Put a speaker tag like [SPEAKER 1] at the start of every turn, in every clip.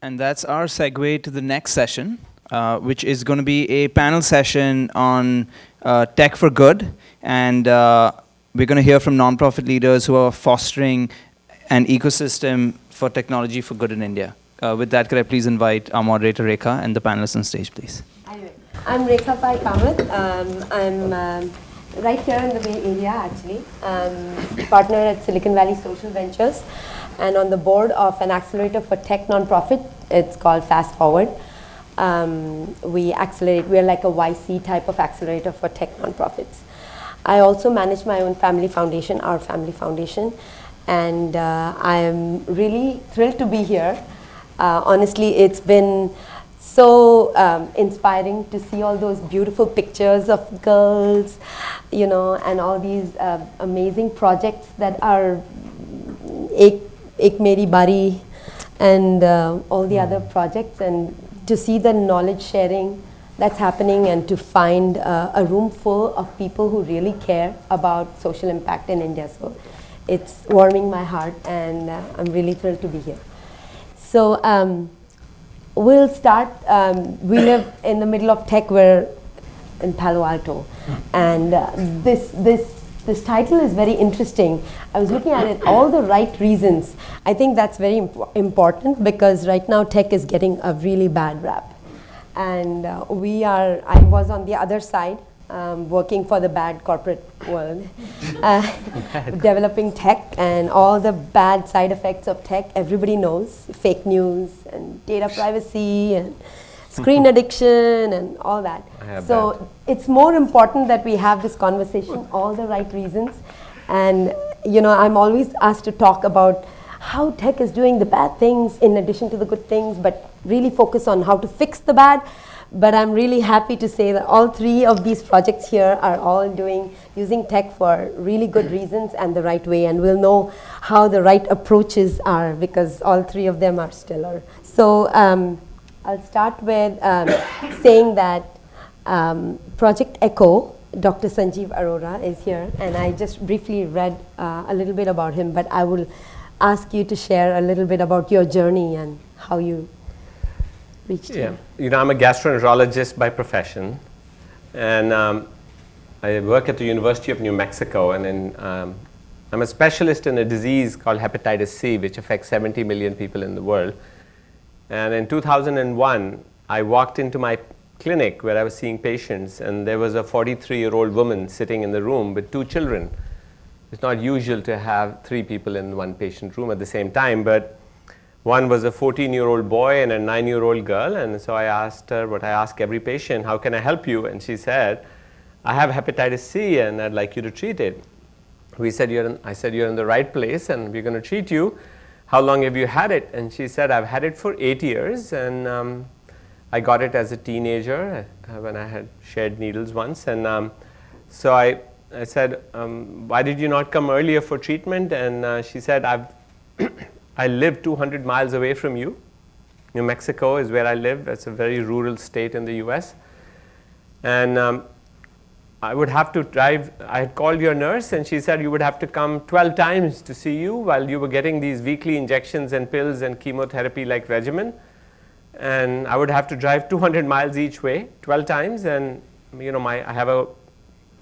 [SPEAKER 1] And that's our segue to the next session, which is going to be a panel session on tech for good. And we're going to hear from nonprofit leaders who are fostering an ecosystem for technology for good in India. With that, could I please invite our moderator, Rekha, and the panelists on stage, please?
[SPEAKER 2] I'm Rekha Pai Kamath. I'm right here in the Bay Area, actually. Partner at Silicon Valley Social Ventures and on the board of an accelerator for tech nonprofit. It's called Fast Forward. We accelerate, we're like a YC type of accelerator for tech nonprofits. I also manage my own family foundation, our family foundation, and I am really thrilled to be here. Honestly, it's been so inspiring to see all those beautiful pictures of girls, you know, and all these amazing projects that are Ek Meri Bari and all the other projects, and to see the knowledge sharing that's happening and to find a room full of people who really care about social impact in India. So it's warming my heart, and I'm really thrilled to be here. So we'll start. We live in the middle of tech. We're in Palo Alto, and this title is very interesting. I was looking at it, all the right reasons. I think that's very important because right now tech is getting a really bad rap. And I was on the other side, working for the bad corporate world, developing tech and all the bad side effects of tech. Everybody knows, fake news and data privacy and screen addiction and all that. So it's more important that we have this conversation, all the right reasons. And you know, I'm always asked to talk about how tech is doing the bad things in addition to the good things, but really focus on how to fix the bad. But I'm really happy to say that all three of these projects here are all using tech for really good reasons and the right way, and we'll know how the right approaches are because all three of them are stellar. So I'll start with saying that Project Echo, Dr. Sanjeev Arora is here, and I just briefly read a little bit about him, but I will ask you to share a little bit about your journey and how you reached here.
[SPEAKER 3] You know, I'm a gastroenterologist by profession, and I work at the University of New Mexico, and I'm a specialist in a disease called hepatitis C, which affects 70 million people in the world. And in 2001, I walked into my clinic where I was seeing patients, and there was a 43-year-old woman sitting in the room with 2 children. It's not usual to have 3 people in one patient room at the same time, but one was a 14-year-old boy and a 9-year-old girl, and so I asked her what I ask every patient, how can I help you? And she said, I have hepatitis C and I'd like you to treat it. I said, you're in the right place and we're going to treat you. How long have you had it? And she said, I've had it for 8 years, and I got it as a teenager when I had shared needles once. And so I said, why did you not come earlier for treatment? And she said, I live 200 miles away from you. New Mexico is where I live. It's a very rural state in the US. And I would have to drive. I had called your nurse, and she said you would have to come 12 times to see you while you were getting these weekly injections and pills and chemotherapy-like regimen. And I would have to drive 200 miles each way, 12 times. And you know, I have a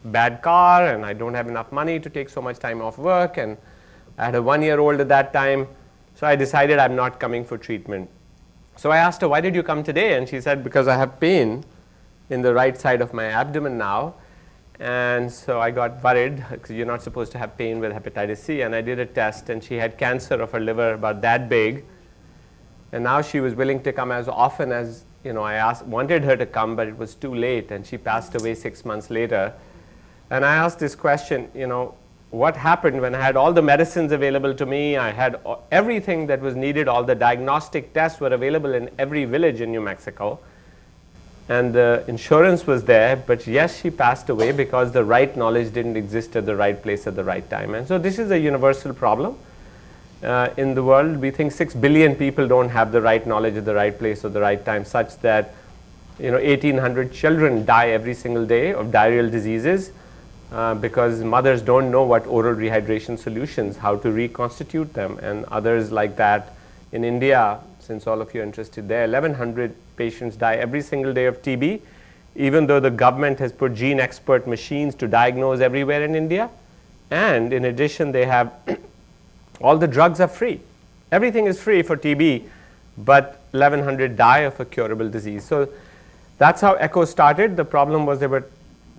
[SPEAKER 3] bad car, and I don't have enough money to take so much time off work. And I had a 1-year-old at that time. So I decided I'm not coming for treatment. So I asked her, why did you come today? And she said, because I have pain in the right side of my abdomen now. And so I got worried because you're not supposed to have pain with hepatitis C. And I did a test, and she had cancer of her liver about that big. And now she was willing to come as often as, you know, wanted her to come, but it was too late. And she passed away 6 months later. And I asked this question, you know, what happened when I had all the medicines available to me? I had everything that was needed. All the diagnostic tests were available in every village in New Mexico. And the insurance was there, but yes, she passed away because the right knowledge didn't exist at the right place at the right time. And so this is a universal problem. In the world, we think 6 billion people don't have the right knowledge at the right place at the right time, such that, you know, 1,800 children die every single day of diarrheal diseases because mothers don't know what oral rehydration solutions, how to reconstitute them, and others like that. In India, since all of you are interested there. 1,100 patients die every single day of TB, even though the government has put gene expert machines to diagnose everywhere in India. And in addition, they have all the drugs are free. Everything is free for TB, but 1,100 die of a curable disease. So that's how ECHO started. The problem was there were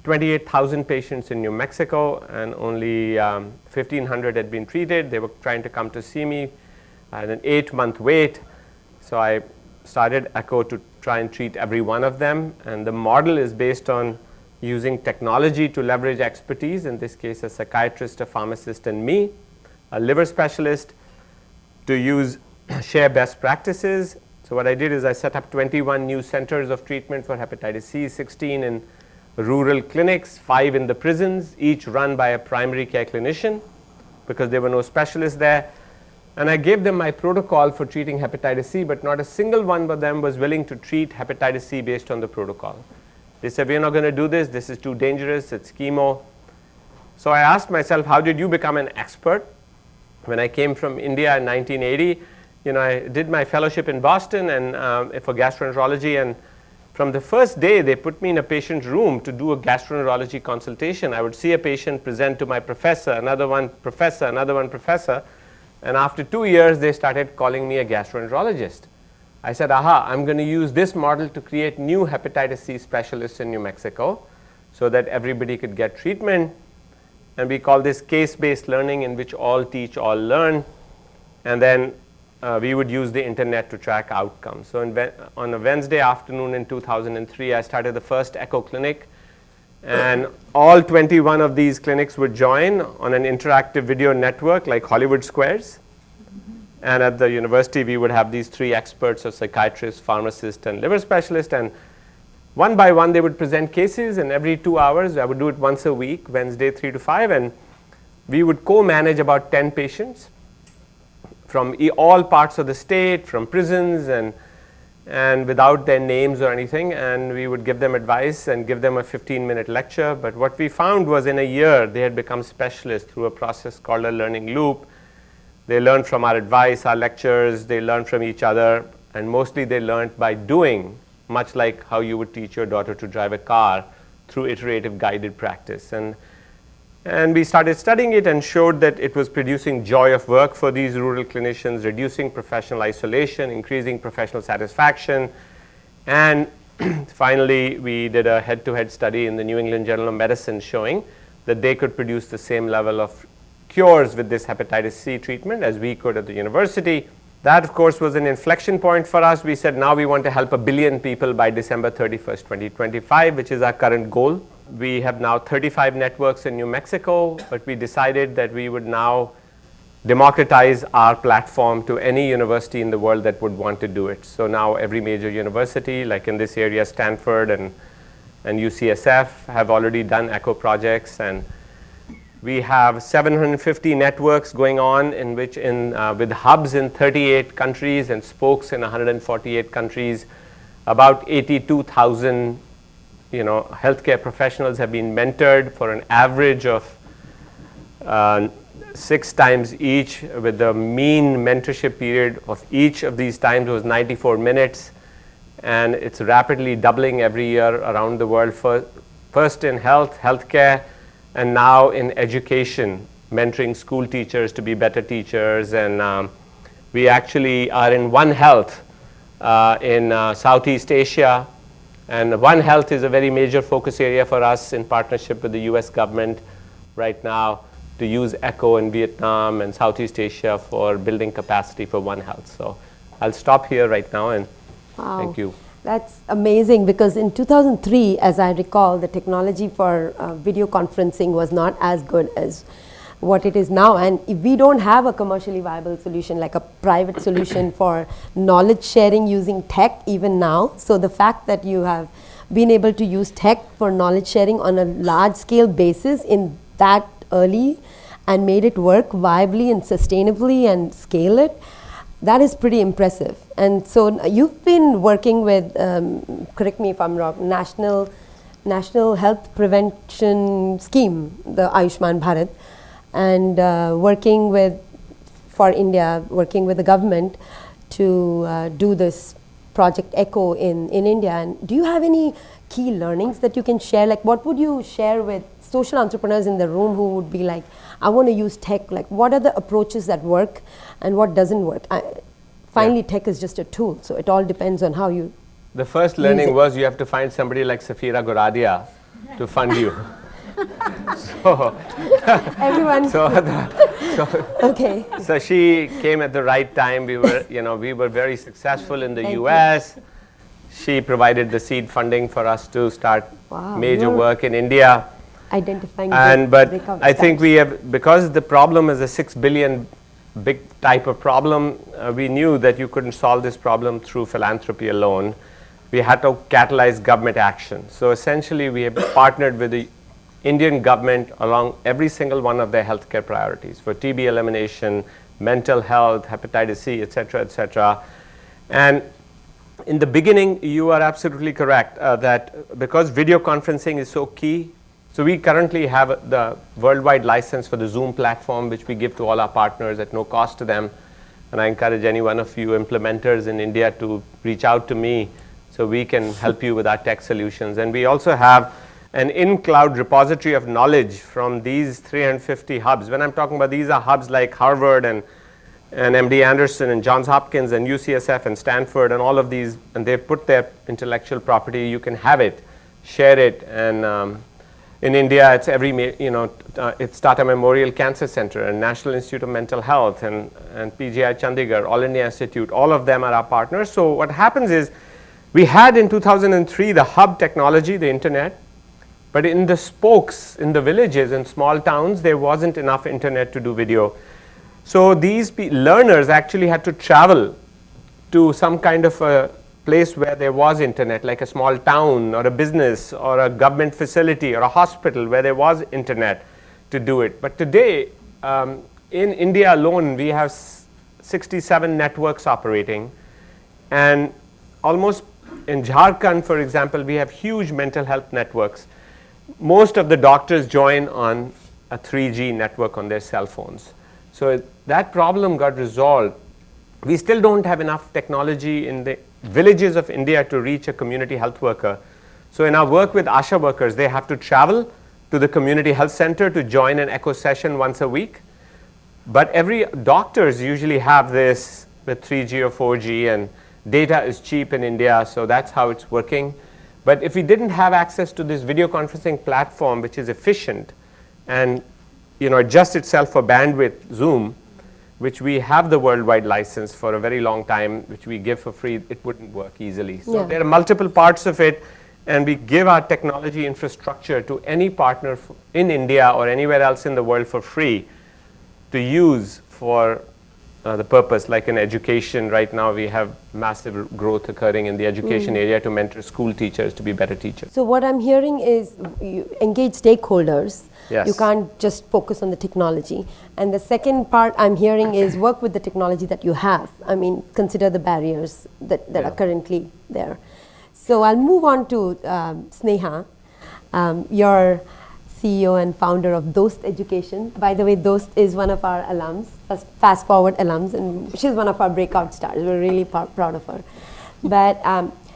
[SPEAKER 3] 28,000 patients in New Mexico, and only 1,500 had been treated. They were trying to come to see me. I had an 8-month wait. So I started ECHO to try and treat every one of them. And the model is based on using technology to leverage expertise, in this case a psychiatrist, a pharmacist, and me, a liver specialist, to share best practices. So what I did is I set up 21 new centers of treatment for hepatitis C, 16 in rural clinics, 5 in the prisons, each run by a primary care clinician because there were no specialists there. And I gave them my protocol for treating hepatitis C, but not a single one of them was willing to treat hepatitis C based on the protocol. They said, we're not going to do this. This is too dangerous. It's chemo. So I asked myself, how did you become an expert? When I came from India in 1980, I did my fellowship in Boston and for gastroenterology. And from the first day, they put me in a patient's room to do a gastroenterology consultation. I would see a patient, present to my professor, another one professor, another one professor. And after 2 years, they started calling me a gastroenterologist. I said, I'm going to use this model to create new hepatitis C specialists in New Mexico so that everybody could get treatment. And we call this case-based learning, in which all teach, all learn. And then we would use the internet to track outcomes. So on a Wednesday afternoon in 2003, I started the first ECHO clinic. And all 21 of these clinics would join on an interactive video network like Hollywood Squares. And at the university, we would have these 3 experts, of psychiatrists, pharmacists, and liver specialists. And one by one, they would present cases. And every 2 hours, I would do it once a week, Wednesday, 3 to 5. And we would co-manage about 10 patients from all parts of the state, from prisons, and without their names or anything. And we would give them advice and give them a 15-minute lecture. But what we found was in a year, they had become specialists through a process called a learning loop. They learned from our advice, our lectures, they learned from each other, and mostly they learned by doing, much like how you would teach your daughter to drive a car through iterative guided practice. And we started studying it and showed that it was producing joy of work for these rural clinicians, reducing professional isolation, increasing professional satisfaction. And finally, we did a head-to-head study in the New England Journal of Medicine showing that they could produce the same level of cures with this hepatitis C treatment as we could at the university. That, of course, was an inflection point for us. We said, now we want to help 1 billion people by December 31st, 2025, which is our current goal. We have now 35 networks in New Mexico, but we decided that we would now democratize our platform to any university in the world that would want to do it. So now every major university, like in this area, Stanford and UCSF, have already done ECHO projects. And we have 750 networks going on in which with hubs in 38 countries and spokes in 148 countries. About 82,000 healthcare professionals have been mentored for an average of 6 times each, with the mean mentorship period of each of these times was 94 minutes. And it's rapidly doubling every year around the world, first in healthcare, and now in education, mentoring school teachers to be better teachers. And we actually are in One Health in Southeast Asia. And One Health is a very major focus area for us in partnership with the US government right now to use ECHO in Vietnam and Southeast Asia for building capacity for One Health. So I'll stop here right now and thank you.
[SPEAKER 2] That's amazing, because in 2003, as I recall, the technology for video conferencing was not as good as what it is now. And if we don't have a commercially viable solution, like a private solution for knowledge sharing using tech even now. So the fact that you have been able to use tech for knowledge sharing on a large scale basis in that early and made it work viably and sustainably and scale it, that is pretty impressive. And so you've been working with, correct me if I'm wrong, National Health Prevention Scheme, the Ayushman Bharat, and working with the government to do this Project Echo in India. And do you have any key learnings that you can share? Like, what would you share with social entrepreneurs in the room who would be like, I want to use tech? Like, what are the approaches that work and what doesn't work? Finally, tech is just a tool, so it all depends on how you.
[SPEAKER 3] The first learning was you have to find somebody like Safira Goradia to fund you. So
[SPEAKER 2] Everyone. Okay.
[SPEAKER 3] So she came at the right time. We were very successful in the US. She provided the seed funding for us to start major work in India.
[SPEAKER 2] Identifying.
[SPEAKER 3] But I think we have, because the problem is a 6 billion big type of problem, we knew that you couldn't solve this problem through philanthropy alone. We had to catalyze government action. So essentially we have partnered with the Indian government along every single one of their healthcare priorities for TB elimination, mental health, hepatitis C, etc., etc. And in the beginning, you are absolutely correct that because video conferencing is so key, so we currently have the worldwide license for the Zoom platform, which we give to all our partners at no cost to them. And I encourage any one of you implementers in India to reach out to me so we can help you with our tech solutions. And we also have an in-cloud repository of knowledge from these 350 hubs. When I'm talking about, these are hubs like Harvard and MD Anderson and Johns Hopkins and UCSF and Stanford and all of these, and they've put their intellectual property. You can have it, share it, and in India, it's it's Tata Memorial Cancer Center and National Institute of Mental Health and PGI Chandigarh, All India Institute. All of them are our partners. So what happens is, we had in 2003 the hub technology, the internet, but in the spokes, in the villages and small towns, there wasn't enough internet to do video. So these learners actually had to travel to some kind of a place where there was internet, like a small town or a business or a government facility or a hospital where there was internet to do it. But today, in India alone, we have 67 networks operating, and almost in Jharkhand, for example, we have huge mental health networks. Most of the doctors join on a 3G network on their cell phones. So that problem got resolved. We still don't have enough technology in the villages of India to reach a community health worker. So in our work with ASHA workers, they have to travel to the community health center to join an echo session once a week. But every doctors usually have this with 3G or 4G, and data is cheap in India, so that's how it's working. But if we didn't have access to this video conferencing platform, which is efficient and adjusts itself for bandwidth, Zoom, which we have the worldwide license for a very long time, which we give for free, it wouldn't work easily. So there are multiple parts of it, and we give our technology infrastructure to any partner in India or anywhere else in the world for free to use for the purpose. Like in education, right now we have massive growth occurring in the education area to mentor school teachers to be better teachers.
[SPEAKER 2] So what I'm hearing is you engage stakeholders.
[SPEAKER 3] Yes.
[SPEAKER 2] You can't just focus on the technology. And the second part I'm hearing is work with the technology that you have. I mean, consider the barriers that are currently there. So I'll move on to Sneha, your CEO and founder of Dost Education. By the way, Dost is one of our alums, Fast Forward alums, and she's one of our breakout stars. We're really proud of her. But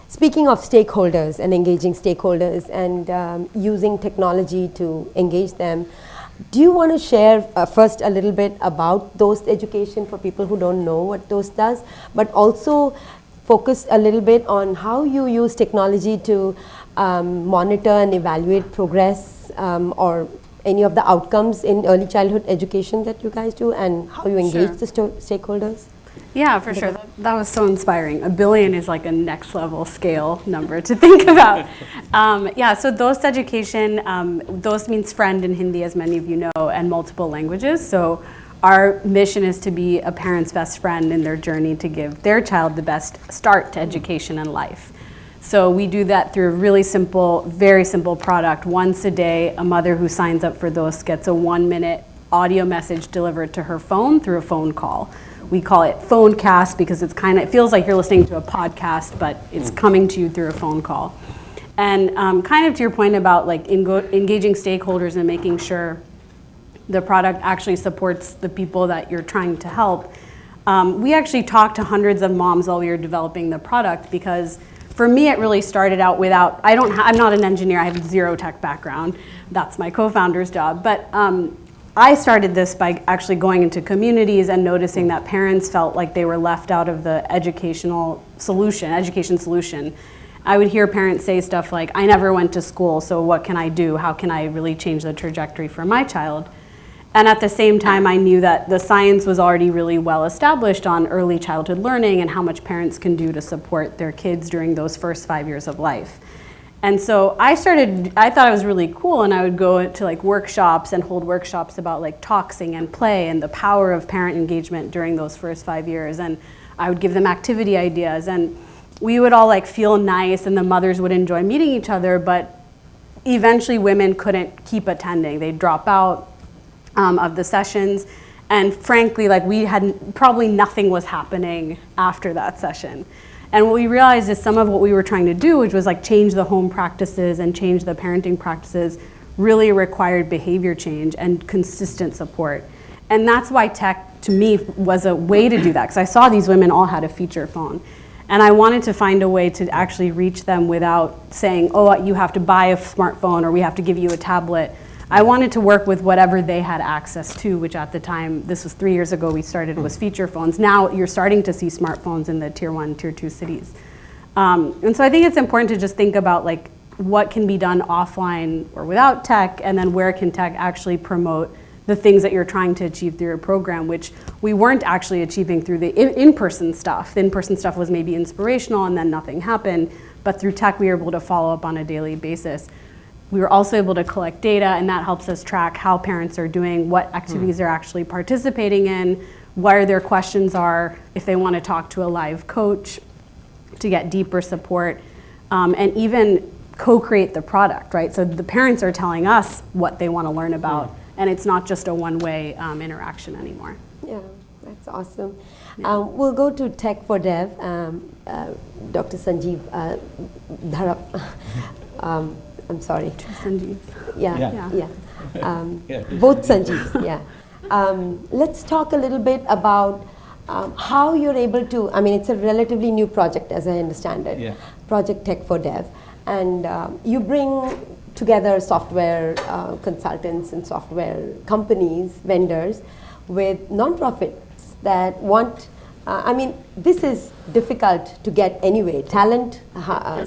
[SPEAKER 2] speaking of stakeholders and engaging stakeholders and using technology to engage them, do you want to share first a little bit about Dost Education for people who don't know what Dost does, but also focus a little bit on how you use technology to monitor and evaluate progress or any of the outcomes in early childhood education that you guys do, and how you engage the stakeholders?
[SPEAKER 4] Yeah, for sure. That was so inspiring. $1 billion is like a next level scale number to think about. So Dost Education, Dost means friend in Hindi, as many of you know, and multiple languages. So our mission is to be a parent's best friend in their journey to give their child the best start to education and life. So we do that through a really simple, very simple product. Once a day, a mother who signs up for Dost gets a 1-minute audio message delivered to her phone through a phone call. We call it Phonecast because it feels like you're listening to a podcast, but it's coming to you through a phone call. And kind of to your point about like engaging stakeholders and making sure the product actually supports the people that you're trying to help. We actually talked to hundreds of moms while we were developing the product, because for me it really started out without, I'm not an engineer, I have zero tech background. That's my co-founder's job. But I started this by actually going into communities and noticing that parents felt like they were left out of the education solution. I would hear parents say stuff like, I never went to school, so what can I do? How can I really change the trajectory for my child? And at the same time, I knew that the science was already really well established on early childhood learning and how much parents can do to support their kids during those first 5 years of life. And so I thought it was really cool, and I would go to like workshops and hold workshops about like talking and play and the power of parent engagement during those first 5 years. And I would give them activity ideas, and we would all like feel nice, and the mothers would enjoy meeting each other, but eventually women couldn't keep attending. They'd drop out of the sessions, and frankly, like probably nothing was happening after that session. And what we realized is some of what we were trying to do, which was like change the home practices and change the parenting practices, really required behavior change and consistent support. And that's why tech, to me, was a way to do that, because I saw these women all had a feature phone. And I wanted to find a way to actually reach them without saying, oh, you have to buy a smartphone or we have to give you a tablet. I wanted to work with whatever they had access to, which at the time, this was 3 years ago, we started, was feature phones. Now you're starting to see smartphones in the tier 1, tier 2 cities. And so I think it's important to just think about like what can be done offline or without tech, and then where can tech actually promote the things that you're trying to achieve through your program, which we weren't actually achieving through the in-person stuff. The in-person stuff was maybe inspirational and then nothing happened, but through tech we were able to follow up on a daily basis. We were also able to collect data, and that helps us track how parents are doing, what activities they're actually participating in, where their questions are, if they want to talk to a live coach to get deeper support, and even co-create the product, right? So the parents are telling us what they want to learn about, and it's not just a one-way interaction anymore.
[SPEAKER 2] Yeah, that's awesome. We'll go to Tech for Dev, Dr. Sanjeev I'm sorry.
[SPEAKER 4] Sanjeev.
[SPEAKER 2] Yeah. Both Sanjeevs, yeah. Let's talk a little bit about how you're able to, I mean, it's a relatively new project as I understand it, Project Tech for Dev. And you bring together software consultants and software companies, vendors, with nonprofits that want, I mean, this is difficult to get anyway. Talent,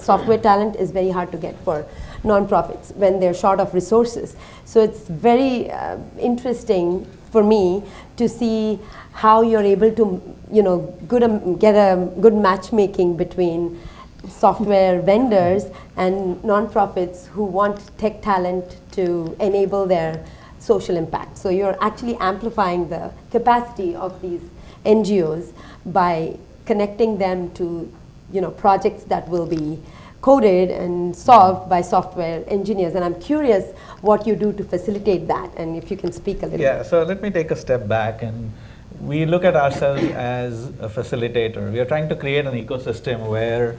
[SPEAKER 2] software talent is very hard to get for nonprofits when they're short of resources. So it's very interesting for me to see how you're able to, you know, get a good matchmaking between software vendors and nonprofits who want tech talent to enable their social impact. So you're actually amplifying the capacity of these NGOs by connecting them to, you know, projects that will be coded and solved by software engineers. And I'm curious what you do to facilitate that, and if you can speak a little bit.
[SPEAKER 5] Yeah, so let me take a step back, and we look at ourselves as a facilitator. We are trying to create an ecosystem where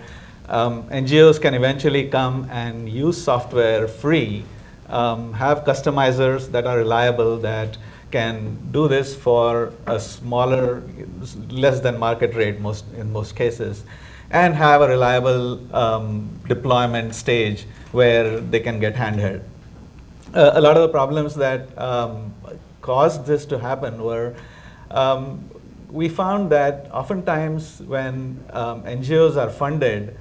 [SPEAKER 5] NGOs can eventually come and use software free, have customizers that are reliable, that can do this for a smaller, less than market rate in most cases, and have a reliable deployment stage where they can get handheld. A lot of the problems that caused this to happen were, we found that oftentimes when NGOs are funded,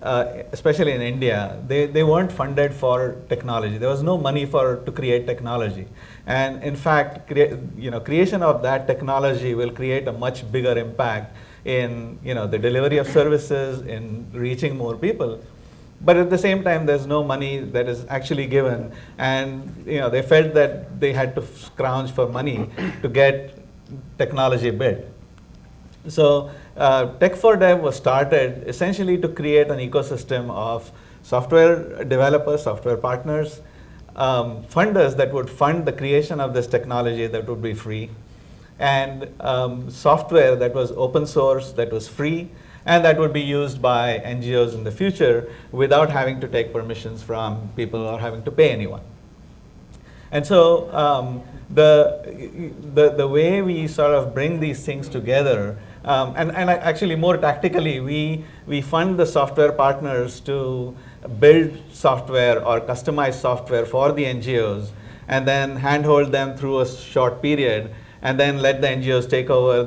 [SPEAKER 5] especially in India, they weren't funded for technology. There was no money to create technology. And in fact, creation of that technology will create a much bigger impact in the delivery of services, in reaching more people. But at the same time, there's no money that is actually given, and they felt that they had to scrounge for money to get technology built. So Tech for Dev was started essentially to create an ecosystem of software developers, software partners, funders that would fund the creation of this technology that would be free, and software that was open source, that was free, and that would be used by NGOs in the future without having to take permissions from people or having to pay anyone. And so the way we sort of bring these things together, actually more tactically, we fund the software partners to build software or customize software for the NGOs, and then handhold them through a short period, and then let the NGOs take over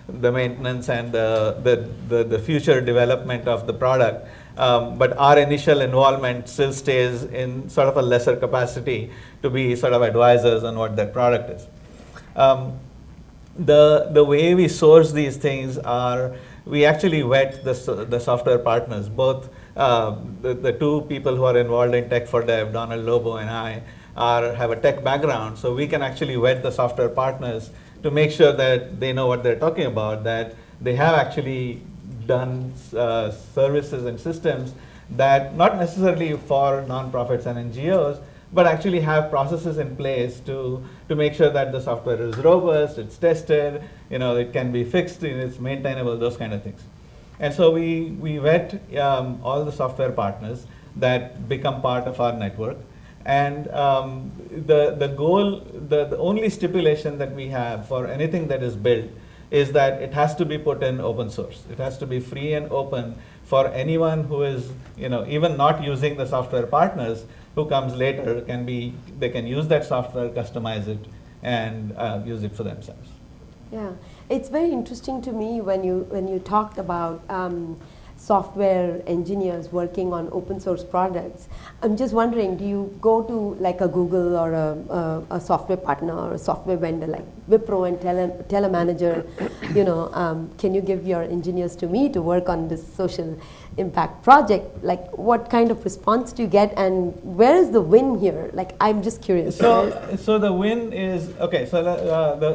[SPEAKER 5] the maintenance and the future development of the product. But our initial involvement still stays in sort of a lesser capacity to be sort of advisors on what that product is. The way we source these things are, we actually vet the software partners, both the two people who are involved in Tech for Dev, Donald Lobo and I, have a tech background, so we can actually vet the software partners to make sure that they know what they're talking about, that they have actually done services and systems that not necessarily for nonprofits and NGOs, but actually have processes in place to make sure that the software is robust, it's tested, it can be fixed, it's maintainable, those kind of things. And so we vet all the software partners that become part of our network. And the goal, the only stipulation that we have for anything that is built is that it has to be put in open source. It has to be free and open for anyone who is, even not using the software partners, who comes later, they can use that software, customize it, and use it for themselves.
[SPEAKER 2] Yeah, it's very interesting to me when you talked about software engineers working on open source products. I'm just wondering, do you go to like a Google or a software partner or a software vendor like Wipro and tell a manager, can you give your engineers to me to work on this social impact project? Like, what kind of response do you get, and where is the win here? Like, I'm just curious.
[SPEAKER 5] So the win is, okay, so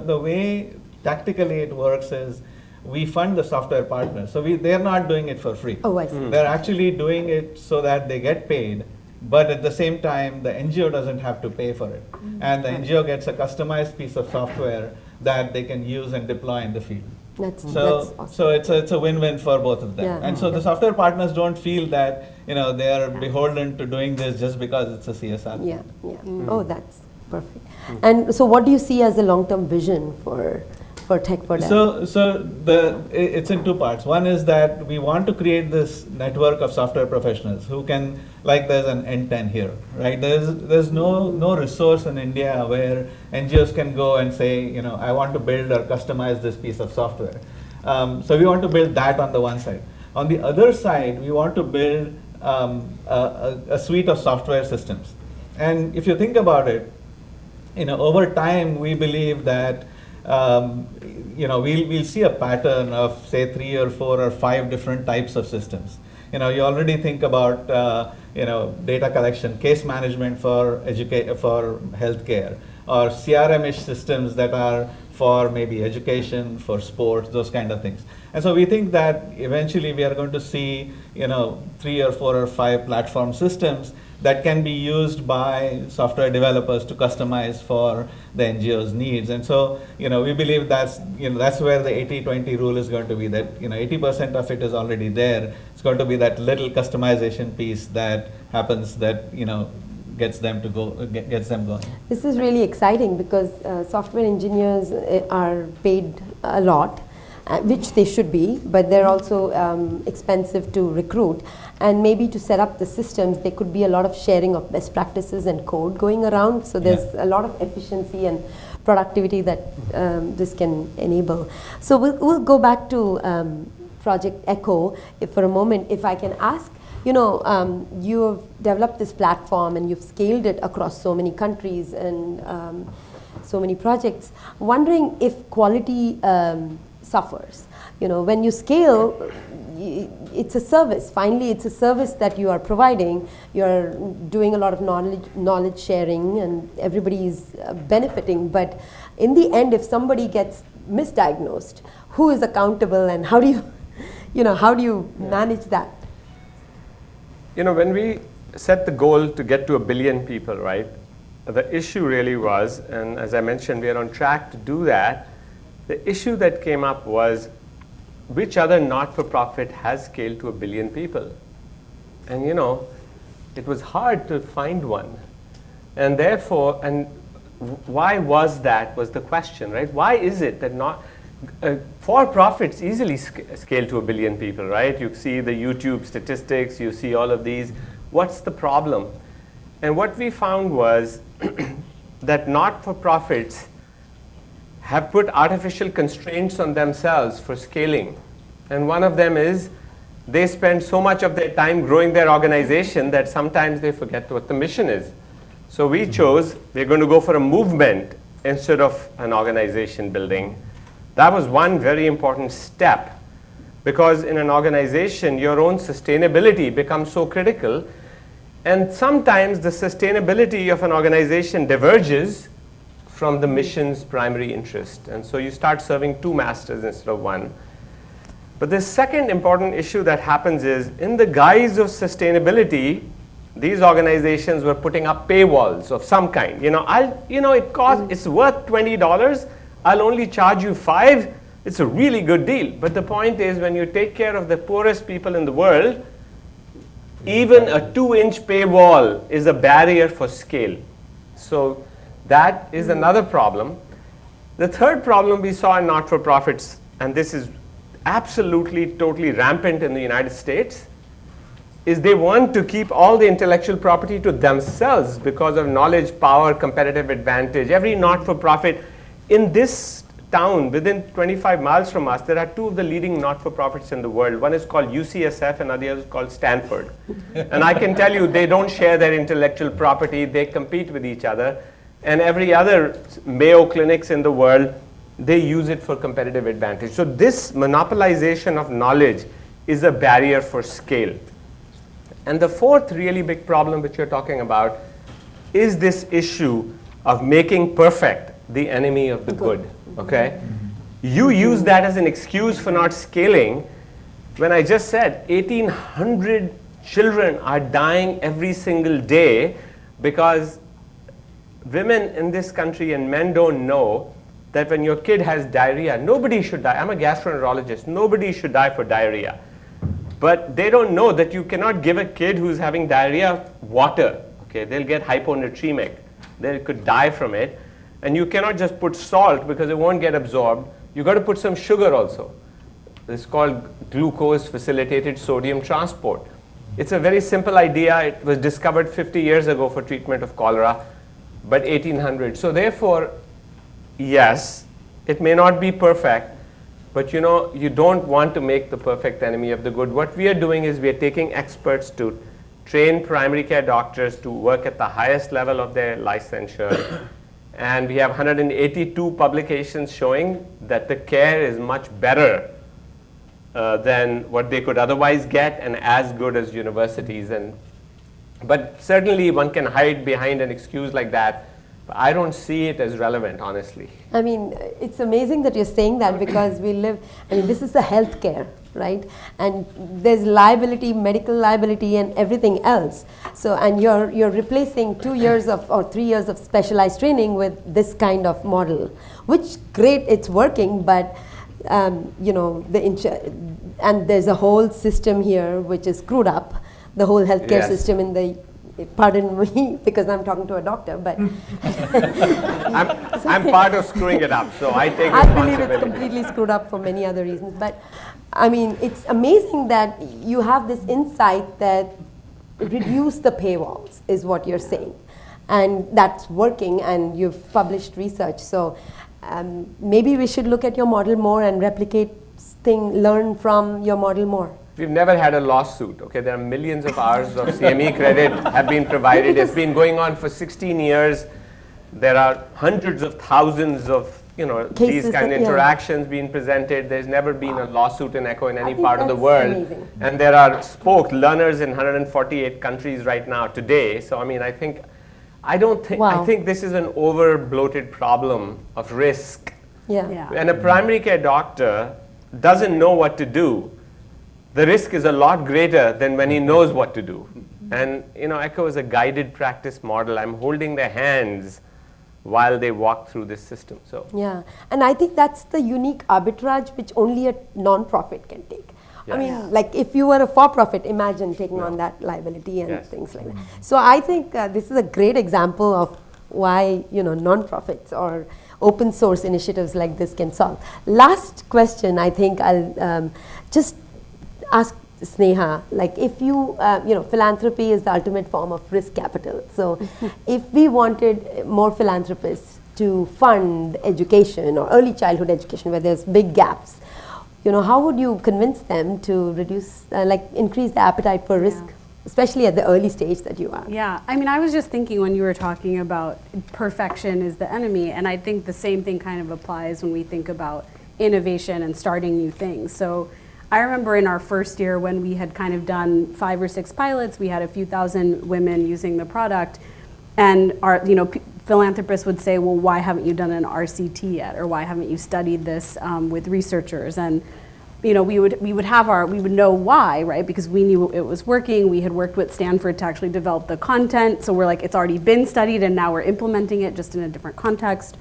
[SPEAKER 5] the way tactically it works is, we fund the software partners. So they're not doing it for free.
[SPEAKER 2] Oh, I see.
[SPEAKER 5] They're actually doing it so that they get paid, but at the same time, the NGO doesn't have to pay for it. And the NGO gets a customized piece of software that they can use and deploy in the field.
[SPEAKER 2] That's awesome.
[SPEAKER 5] So it's a win-win for both of them.
[SPEAKER 2] Yeah.
[SPEAKER 5] And so the software partners don't feel that they are beholden to doing this just because it's a CSR.
[SPEAKER 2] Yeah. Oh, that's perfect. And so what do you see as the long-term vision for Tech for Dev?
[SPEAKER 5] So it's in two parts. One is that we want to create this network of software professionals who can, like there's an N10 here, right? There's no resource in India where NGOs can go and say, I want to build or customize this piece of software. So we want to build that on the one side. On the other side, we want to build a suite of software systems. And if you think about it, over time, we believe that we'll see a pattern of say 3 or 4 or 5 different types of systems. You already think about data collection, case management for healthcare, or CRM-ish systems that are for maybe education, for sports, those kind of things. And so we think that eventually we are going to see 3 or 4 or 5 platform systems that can be used by software developers to customize for the NGO's needs. And so, we believe that's where the 80-20 rule is going to be, that 80% of it is already there. It's going to be that little customization piece that happens that gets them going.
[SPEAKER 2] This is really exciting because software engineers are paid a lot, which they should be, but they're also expensive to recruit. And maybe to set up the systems, there could be a lot of sharing of best practices and code going around. So there's a lot of efficiency and productivity that this can enable. So we'll go back to Project Echo for a moment. If I can ask, you have developed this platform and you've scaled it across so many countries and so many projects. Wondering if quality suffers. When you scale, it's a service. Finally, it's a service that you are providing. You're doing a lot of knowledge sharing, and everybody is benefiting. But in the end, if somebody gets misdiagnosed, who is accountable, and how do you manage that?
[SPEAKER 3] When we set the goal to get to 1 billion people, right? The issue really was, and as I mentioned, we are on track to do that. The issue that came up was, which other not-for-profit has scaled to 1 billion people? And it was hard to find one. And therefore, why was that was the question, right? Why is it that not for-profits easily scale to 1 billion people, right? You see the YouTube statistics, you see all of these. What's the problem? And what we found was that not-for-profits have put artificial constraints on themselves for scaling. And one of them is they spend so much of their time growing their organization that sometimes they forget what the mission is. So we chose, we're going to go for a movement instead of an organization building. That was one very important step, because in an organization, your own sustainability becomes so critical. And sometimes the sustainability of an organization diverges from the mission's primary interest. And so you start serving two masters instead of one. But the second important issue that happens is, in the guise of sustainability, these organizations were putting up paywalls of some kind. It's worth $20. I'll only charge you $5. It's a really good deal. But the point is, when you take care of the poorest people in the world, even a 2-inch paywall is a barrier for scale. So that is another problem. The third problem we saw in not-for-profits, and this is absolutely, totally rampant in the United States, is they want to keep all the intellectual property to themselves because of knowledge, power, competitive advantage. Every not-for-profit in this town, within 25 miles from us, there are two of the leading not-for-profits in the world. One is called UCSF and the other is called Stanford. And I can tell you, they don't share their intellectual property. They compete with each other. And every other Mayo clinics in the world, they use it for competitive advantage. So this monopolization of knowledge is a barrier for scale. And the fourth really big problem which you're talking about is this issue of making perfect the enemy of the good. Okay? You use that as an excuse for not scaling, when I just said 1,800 children are dying every single day because women in this country and men don't know that when your kid has diarrhea, nobody should die. I'm a gastroenterologist. Nobody should die for diarrhea. But they don't know that you cannot give a kid who's having diarrhea water. Okay, they'll get hyponatremic. They could die from it. And you cannot just put salt because it won't get absorbed. You've got to put some sugar also. It's called glucose facilitated sodium transport. It's a very simple idea. It was discovered 50 years ago for treatment of cholera, but 1800. So therefore, yes, it may not be perfect, but you don't want to make the perfect enemy of the good. What we are doing is we are taking experts to train primary care doctors to work at the highest level of their licensure. And we have 182 publications showing that the care is much better than what they could otherwise get and as good as universities. But certainly one can hide behind an excuse like that. But I don't see it as relevant, honestly.
[SPEAKER 2] I mean, it's amazing that you're saying that, because this is the healthcare, right? And there's liability, medical liability, and everything else. So, and you're replacing 2 years or 3 years of specialized training with this kind of model, which great, it's working, but and there's a whole system here which is screwed up, the whole healthcare system in the. Pardon me, because I'm talking to a doctor, but
[SPEAKER 3] I'm part of screwing it up, so I take responsibility.
[SPEAKER 2] I believe it's completely screwed up for many other reasons. But I mean, it's amazing that you have this insight that reduce the paywalls is what you're saying, and that's working. And you've published research, so maybe we should look at your model more and learn from your model more.
[SPEAKER 3] We've never had a lawsuit. Okay, there are millions of hours of CME credit have been provided. It's been going on for 16 years. There are hundreds of thousands of these kind of interactions being presented. There's never been a lawsuit in ECHO in any part of the world.
[SPEAKER 2] Amazing.
[SPEAKER 3] And there are learners in 148 countries right now today. So I mean, I think this is an over bloated problem of risk.
[SPEAKER 2] Yeah.
[SPEAKER 3] And a primary care doctor doesn't know what to do. The risk is a lot greater than when he knows what to do. And ECHO is a guided practice model. I'm holding their hands while they walk through this system. So
[SPEAKER 2] yeah, and I think that's the unique arbitrage which only a non-profit can take.
[SPEAKER 3] Yes.
[SPEAKER 2] I mean, like if you were a for-profit, imagine taking on that liability and things like that. So I think this is a great example of why nonprofits or open source initiatives like this can solve. Last question, I think I'll just ask Sneha, like if you, philanthropy is the ultimate form of risk capital. So if we wanted more philanthropists to fund education or early childhood education where there's big gaps, how would you convince them to reduce, increase the appetite for risk, especially at the early stage that you are?
[SPEAKER 4] Yeah, I mean, I was just thinking when you were talking about perfection is the enemy, and I think the same thing kind of applies when we think about innovation and starting new things. So I remember in our first year when we had kind of done 5 or 6 pilots, we had a few thousand women using the product, and our, philanthropists would say, well, why haven't you done an RCT yet? Or why haven't you studied this with researchers? And we would know why, right? Because we knew it was working. We had worked with Stanford to actually develop the content. So we're like, it's already been studied and now we're implementing it just in a different context.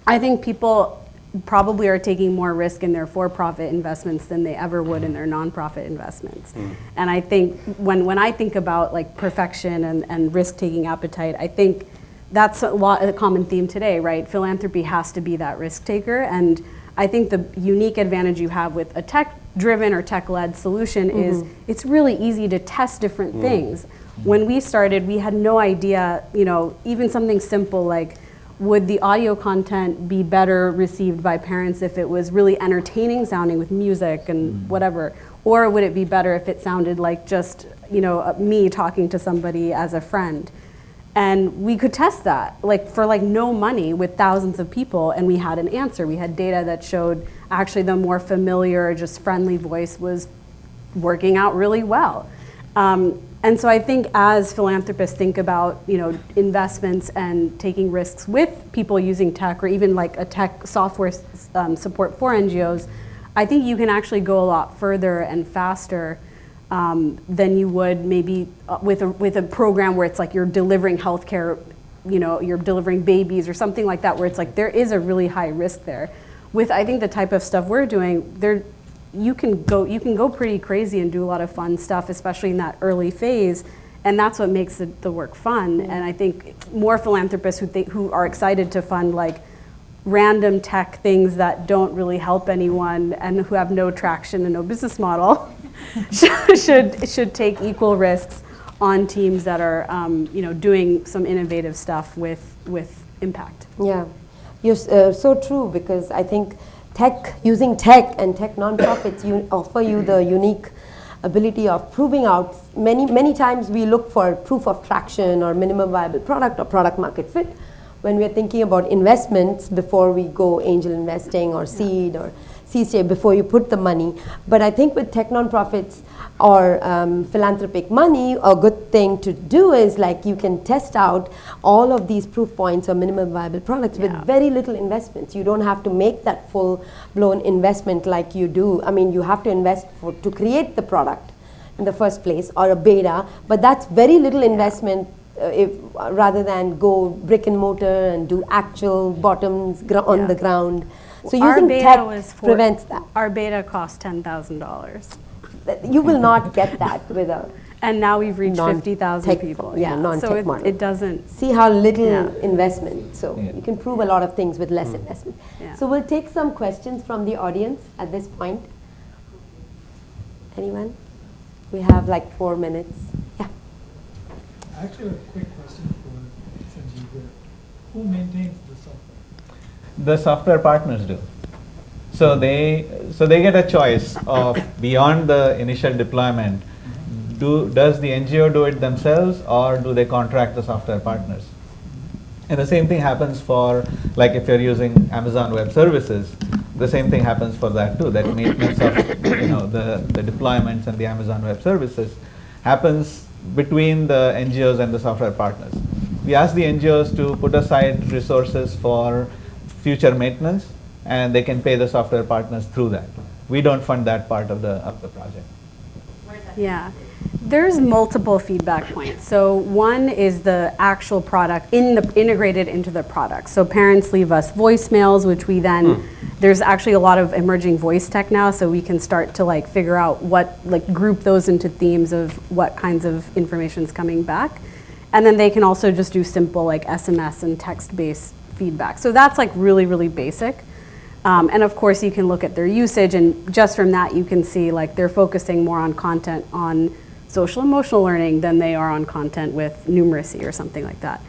[SPEAKER 4] I think people probably are taking more risk in their for-profit investments than they ever would in their nonprofit investments. And I think when I think about like perfection and risk-taking appetite, I think that's a common theme today, right? Philanthropy has to be that risk taker, and I think the unique advantage you have with a tech-driven or tech-led solution is it's really easy to test different things. When we started, we had no idea, even something simple like, would the audio content be better received by parents if it was really entertaining sounding with music and whatever? Or would it be better if it sounded like just, me talking to somebody as a friend? And we could test that for no money with thousands of people, and we had an answer. We had data that showed actually the more familiar, just friendly voice was working out really well. And so I think as philanthropists think about investments and taking risks with people using tech, or even like a tech software support for NGOs, I think you can actually go a lot further and faster than you would maybe with a program where it's like you're delivering healthcare, you're delivering babies or something like that, where it's like there is a really high risk there. With I think the type of stuff we're doing, you can go pretty crazy and do a lot of fun stuff, especially in that early phase, and that's what makes the work fun. And I think more philanthropists who are excited to fund like random tech things that don't really help anyone and who have no traction and no business model should take equal risks on teams that are doing some innovative stuff with impact.
[SPEAKER 2] Yeah, you're so true, because I think using tech and tech nonprofits offer you the unique ability of proving out. Many times we look for proof of traction or minimum viable product or product market fit when we're thinking about investments before we go angel investing or seed or seed stage, before you put the money. But I think with tech nonprofits or philanthropic money, a good thing to do is like you can test out all of these proof points or minimum viable products with very little investments. You don't have to make that full-blown investment like you do. I mean, you have to invest to create the product in the first place, or a beta, but that's very little investment rather than go brick and mortar and do actual bottoms on the ground. So using tech prevents that.
[SPEAKER 4] Our beta cost $10,000.
[SPEAKER 2] You will not get that with a.
[SPEAKER 4] And now we've reached 50,000 people.
[SPEAKER 2] Non-tech
[SPEAKER 4] so
[SPEAKER 2] model.
[SPEAKER 4] It doesn't.
[SPEAKER 2] See how little investment. So you can prove a lot of things with less investment. So we'll take some questions from the audience at this point. Anyone? We have like 4 minutes. Yeah.
[SPEAKER 6] I actually have a quick question for Sanjeev. Who maintains the software?
[SPEAKER 5] The software partners do. So they get a choice of beyond the initial deployment. Does the NGO do it themselves, or do they contract the software partners? And the same thing happens for, like if you're using Amazon Web Services, the same thing happens for that too. That maintenance of the deployments and the Amazon Web Services happens between the NGOs and the software partners. We ask the NGOs to put aside resources for future maintenance, and they can pay the software partners through that. We don't fund that part of the project.
[SPEAKER 4] Yeah, there's multiple feedback points. So one is the actual product integrated into the product. So parents leave us voicemails, which we then, there's actually a lot of emerging voice tech now, so we can start to like figure out group those into themes of what kinds of information is coming back. And then they can also just do simple like SMS and text-based feedback. So that's like really, really basic. And of course you can look at their usage, and just from that you can see like they're focusing more on content on social emotional learning than they are on content with numeracy or something like that.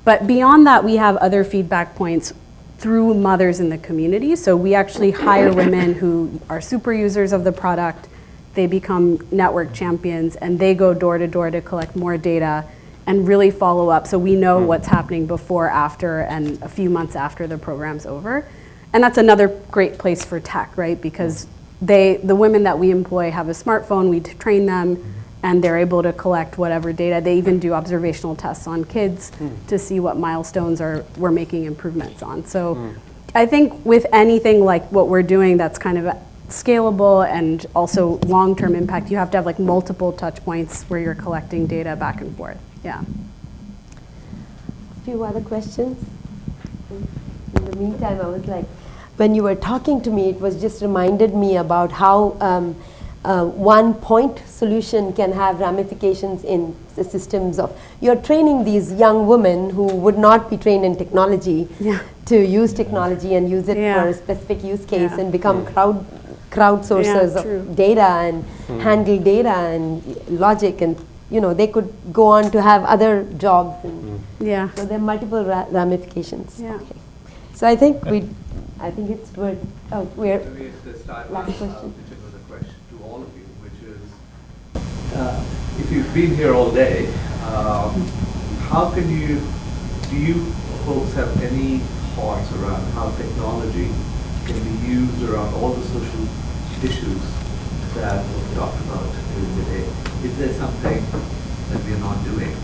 [SPEAKER 4] But beyond that, we have other feedback points through mothers in the community. So we actually hire women who are super users of the product. They become network champions, and they go door to door to collect more data and really follow up, so we know what's happening before, after, and a few months after the program's over. And that's another great place for tech, right? Because the women that we employ have a smartphone, we train them, and they're able to collect whatever data. They even do observational tests on kids to see what milestones we're making improvements on. So I think with anything like what we're doing that's kind of scalable and also long-term impact, you have to have like multiple touch points where you're collecting data back and forth. Yeah.
[SPEAKER 2] A few other questions? In the meantime, I was like, when you were talking to me, it was just reminded me about how one point solution can have ramifications in the systems of, you're training these young women who would not be trained in technology to use technology and use it for a specific use case and become crowdsourcers of data and handle data and logic, and they could go on to have other jobs. And so there are multiple ramifications. Okay. So I think it's worth. Oh, we're.
[SPEAKER 7] Maybe it's the start
[SPEAKER 2] last question.
[SPEAKER 7] Which was a question to all of you, which is, if you've been here all day, how can you? Do you folks have any thoughts around how technology can be used around all the social issues that we talked about during the day? Is there something that we are not doing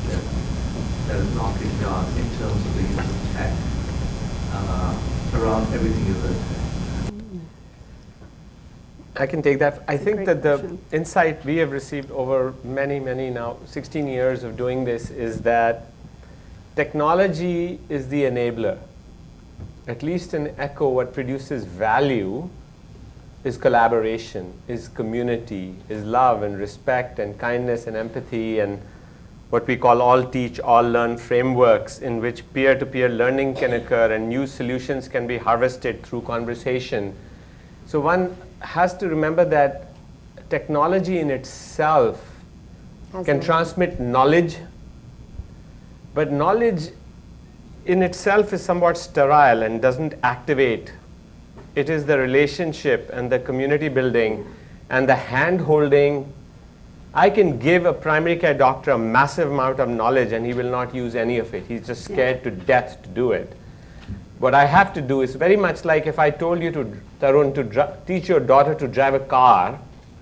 [SPEAKER 7] that is not being done in terms of the use of tech around everything you've heard today?
[SPEAKER 3] I can take that. I think that the
[SPEAKER 4] question.
[SPEAKER 3] insight we have received over many now, 16 years of doing this, is that technology is the enabler. At least in Echo, what produces value is collaboration, is community, is love and respect and kindness and empathy, and what we call all teach, all learn frameworks in which peer-to-peer learning can occur and new solutions can be harvested through conversation. So one has to remember that technology in itself can transmit knowledge, but knowledge in itself is somewhat sterile and doesn't activate. It is the relationship and the community building and the hand-holding. I can give a primary care doctor a massive amount of knowledge and he will not use any of it. He's just scared to death to do it. What I have to do is very much like if I told you, Tarun, to teach your daughter to drive a car,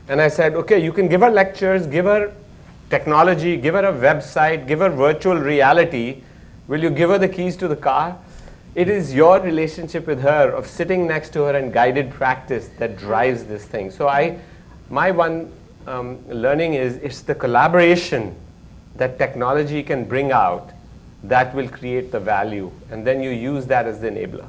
[SPEAKER 3] and I said, okay, you can give her lectures, give her technology, give her a website, give her virtual reality. Will you give her the keys to the car? It is your relationship with her of sitting next to her and guided practice that drives this thing. So my one learning is it's the collaboration that technology can bring out that will create the value, and then you use that as the enabler.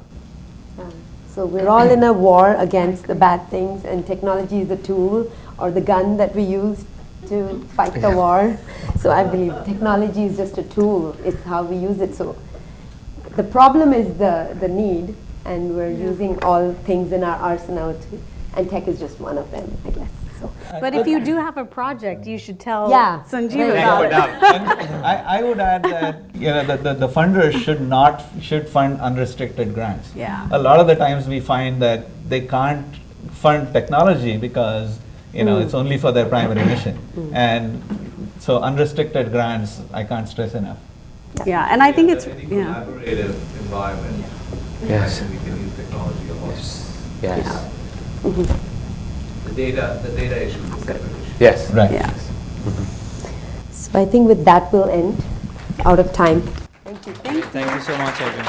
[SPEAKER 2] So we're all in a war against the bad things, and technology is the tool or the gun that we use to fight the war. So I believe technology is just a tool. It's how we use it. So the problem is the need, and we're using all things in our arsenal, and tech is just one of them, I guess. So.
[SPEAKER 4] But if you do have a project, you should tell Sanjeev
[SPEAKER 2] Right.
[SPEAKER 4] about it.
[SPEAKER 5] I would add that the funders should fund unrestricted grants.
[SPEAKER 4] Yeah.
[SPEAKER 5] A lot of the times we find that they can't fund technology because it's only for their primary mission, and so unrestricted grants I can't stress enough.
[SPEAKER 4] Yeah, and I think it's
[SPEAKER 7] Any collaborative environment,
[SPEAKER 3] Yes.
[SPEAKER 7] and we can use technology a lot.
[SPEAKER 3] Yes.
[SPEAKER 7] The data issue is a separate issue.
[SPEAKER 3] Yes.
[SPEAKER 5] Right.
[SPEAKER 4] yeah.
[SPEAKER 2] So I think with that we'll end. Out of time. Thank you.
[SPEAKER 1] Thank you so much, Arjun.